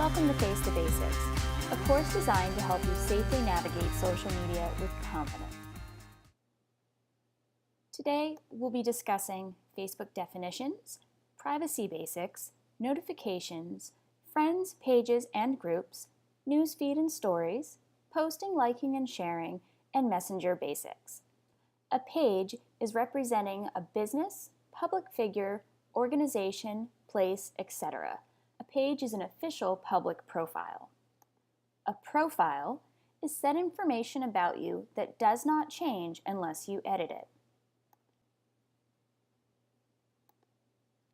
Welcome to Face the Basics, a course designed to help you safely navigate social media with confidence. Today, we'll be discussing Facebook definitions, privacy basics, notifications, friends, pages, and groups, newsfeed and stories, posting, liking, and sharing, and messenger basics. A page is representing a business, public figure, organization, place, etc. A page is an official public profile. A profile is said information about you that does not change unless you edit it.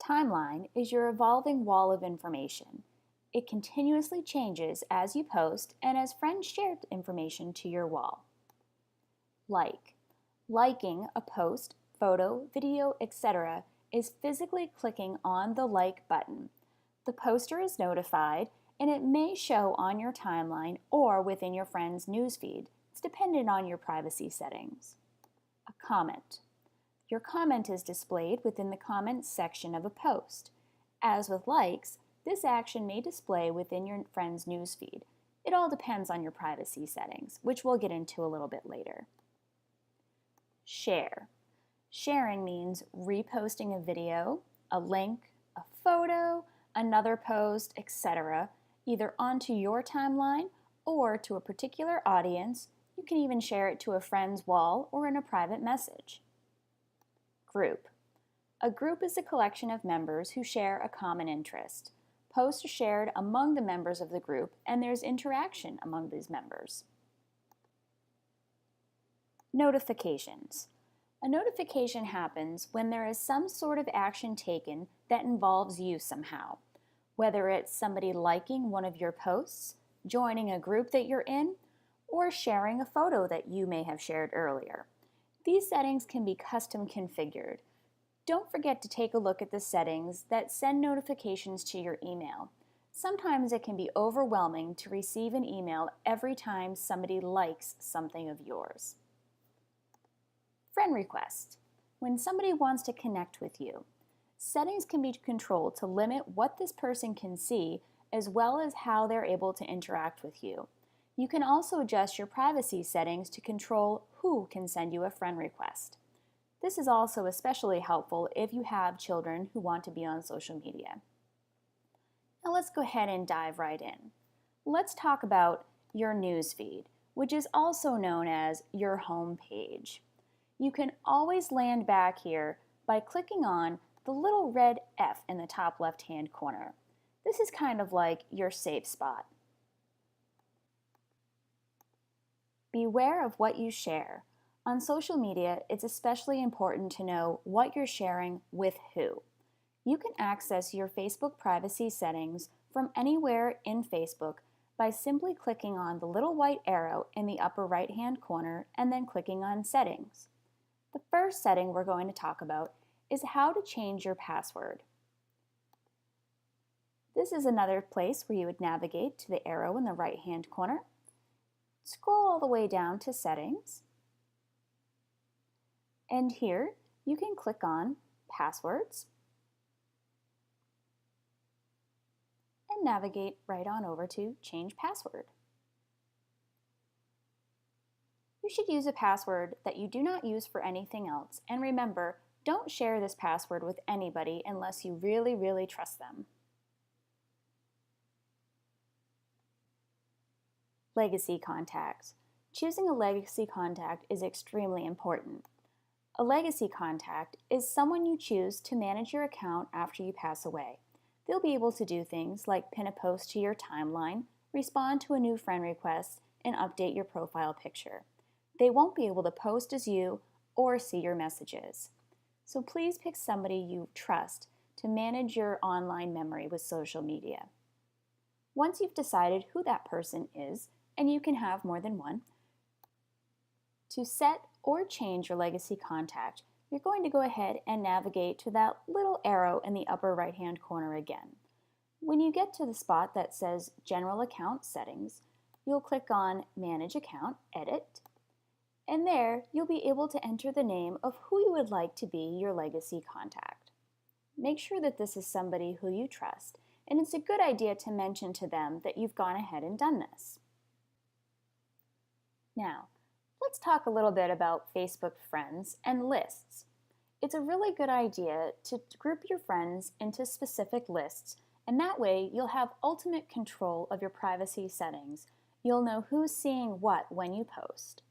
Timeline is your evolving wall of information. It continuously changes as you post and as friends share information to your wall. Liking a post, photo, video, etc. is physically clicking on the like button. The poster is notified and it may show on your timeline or within your friend's newsfeed. It's dependent on your privacy settings. A comment. Your comment is displayed within the comments section of a post. As with likes, this action may display within your friend's newsfeed. It all depends on your privacy settings, which we'll get into a little bit later. Share. Sharing means reposting a video, a link, a photo, another post, etc., either onto your timeline or to a particular audience. You can even share it to a friend's wall or in a private message. Group. A group is a collection of members who share a common interest. Posts are shared among the members of the group, and there's interaction among these members. Notifications. A notification happens when there is some sort of action taken that involves you somehow, whether it's somebody liking one of your posts, joining a group that you're in, or sharing a photo that you may have shared earlier. These settings can be custom configured. Don't forget to take a look at the settings that send notifications to your email. Sometimes it can be overwhelming to receive an email every time somebody likes something of yours. Friend request. When somebody wants to connect with you, settings can be controlled to limit what this person can see as well as how they're able to interact with you. You can also adjust your privacy settings to control who can send you a friend request. This is also especially helpful if you have children who want to be on social media. Now let's go ahead and dive right in. Let's talk about your newsfeed, which is also known as your home page. You can always land back here by clicking on the little red F in the top left-hand corner. This is kind of like your safe spot. Beware of what you share. On social media, it's especially important to know what you're sharing with who. You can access your Facebook privacy settings from anywhere in Facebook by simply clicking on the little white arrow in the upper right-hand corner and then clicking on Settings. The first setting we're going to talk about is how to change your password. This is another place where you would navigate to the arrow in the right-hand corner. Scroll all the way down to Settings. And here you can click on Passwords and navigate right on over to Change Password. You should use a password that you do not use for anything else, and remember, don't share this password with anybody unless you really trust them. Legacy contacts. Choosing a legacy contact is extremely important. A legacy contact is someone you choose to manage your account after you pass away. They'll be able to do things like pin a post to your timeline, respond to a new friend request, and update your profile picture. They won't be able to post as you or see your messages. So please pick somebody you trust to manage your online memory with social media. Once you've decided who that person is, and you can have more than one, to set or change your legacy contact, you're going to go ahead and navigate to that little arrow in the upper right-hand corner again. When you get to the spot that says General Account Settings, you'll click on Manage Account, Edit, and there you'll be able to enter the name of who you would like to be your legacy contact. Make sure that this is somebody who you trust and it's a good idea to mention to them that you've gone ahead and done this. Now, let's talk a little bit about Facebook friends and lists. It's a really good idea to group your friends into specific lists, and that way you'll have ultimate control of your privacy settings. You'll know who's seeing what when you post.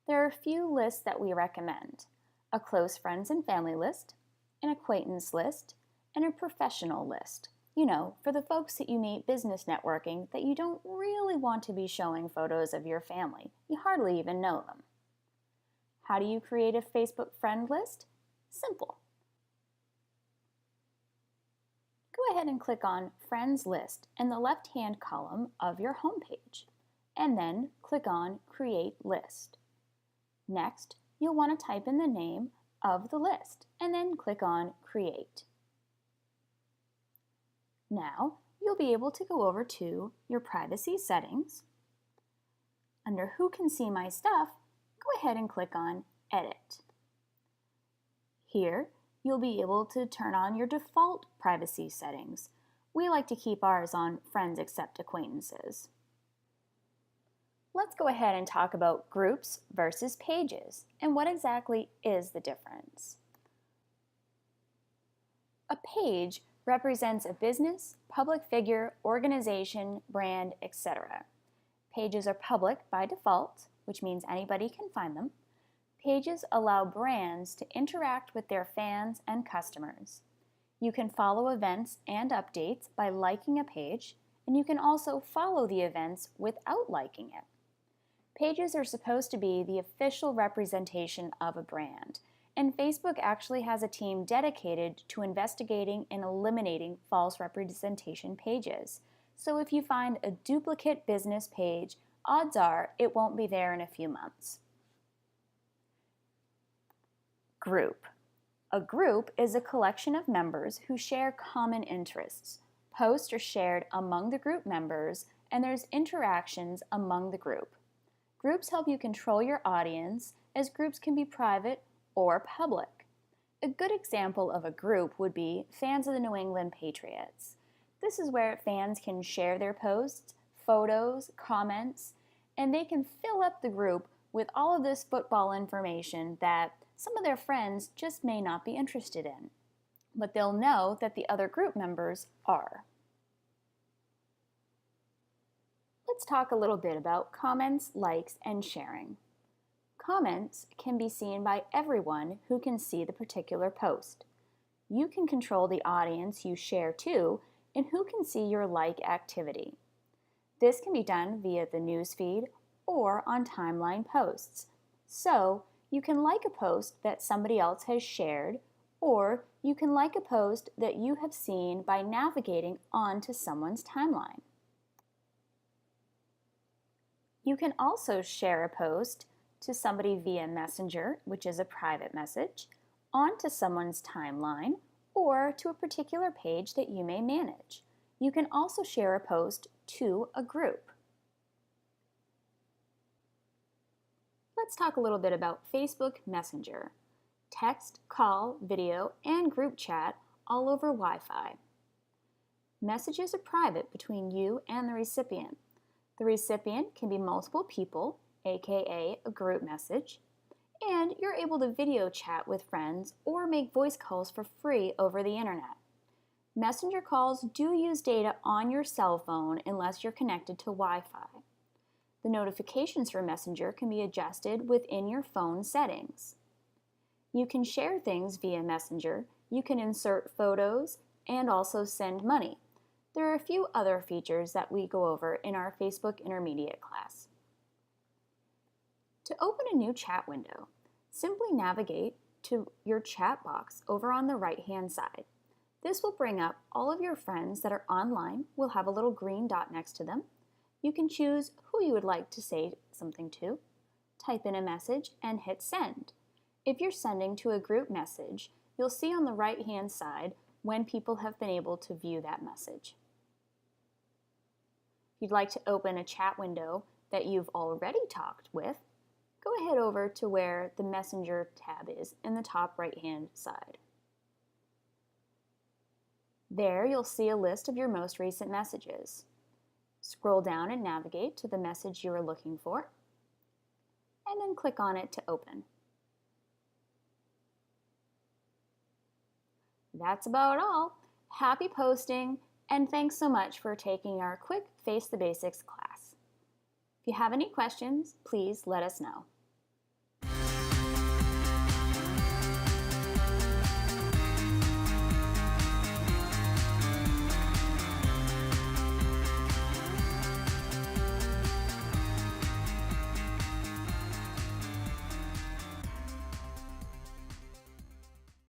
There are a few lists that we recommend: a close friends and family list, an acquaintance list, and a professional list. You know, for the folks that you meet business networking that you don't really want to be showing photos of your family. You hardly even know them. How do you create a Facebook friend list? Simple. Go ahead and click on Friends List in the left-hand column of your homepage, and then click on Create List. Next, you'll want to type in the name of the list, and then click on Create. Now, you'll be able to go over to your privacy settings. Under Who Can See My Stuff, go ahead and click on Edit. Here, you'll be able to turn on your default privacy settings. We like to keep ours on Friends Except Acquaintances. Let's go ahead and talk about groups versus pages and what exactly is the difference. A page represents a business, public figure, organization, brand, etc. Pages are public by default, which means anybody can find them. Pages allow brands to interact with their fans and customers. You can follow events and updates by liking a page, and you can also follow the events without liking it. Pages are supposed to be the official representation of a brand, and Facebook actually has a team dedicated to investigating and eliminating false representation pages. So if you find a duplicate business page, odds are it won't be there in a few months. Group. A group is a collection of members who share common interests. Posts are shared among the group members, and there's interactions among the group. Groups help you control your audience, as groups can be private or public. A good example of a group would be fans of the New England Patriots. This is where fans can share their posts, photos, comments, and they can fill up the group with all of this football information that some of their friends just may not be interested in, but they'll know that the other group members are. Let's talk a little bit about comments, likes, and sharing. Comments can be seen by everyone who can see the particular post. You can control the audience you share to and who can see your like activity. This can be done via the newsfeed or on timeline posts. So, you can like a post that somebody else has shared, or you can like a post that you have seen by navigating onto someone's timeline. You can also share a post to somebody via Messenger, which is a private message, onto someone's timeline, or to a particular page that you may manage. You can also share a post to a group. Let's talk a little bit about Facebook Messenger. Text, call, video, and group chat all over Wi-Fi. Messages are private between you and the recipient. The recipient can be multiple people, aka a group message, and you're able to video chat with friends or make voice calls for free over the internet. Messenger calls do use data on your cell phone unless you're connected to Wi-Fi. The notifications for Messenger can be adjusted within your phone settings. You can share things via Messenger, you can insert photos, and also send money. There are a few other features that we go over in our Facebook Intermediate class. To open a new chat window, simply navigate to your chat box over on the right-hand side. This will bring up all of your friends that are online. We'll have a little green dot next to them. You can choose who you would like to say something to, type in a message, and hit send. If you're sending to a group message, you'll see on the right-hand side when people have been able to view that message. If you'd like to open a chat window that you've already talked with, go ahead over to where the Messenger tab is in the top right-hand side. There you'll see a list of your most recent messages. Scroll down and navigate to the message you are looking for, and then click on it to open. That's about all. Happy posting, and thanks so much for taking our quick Face the Basics class. If you have any questions, please let us know.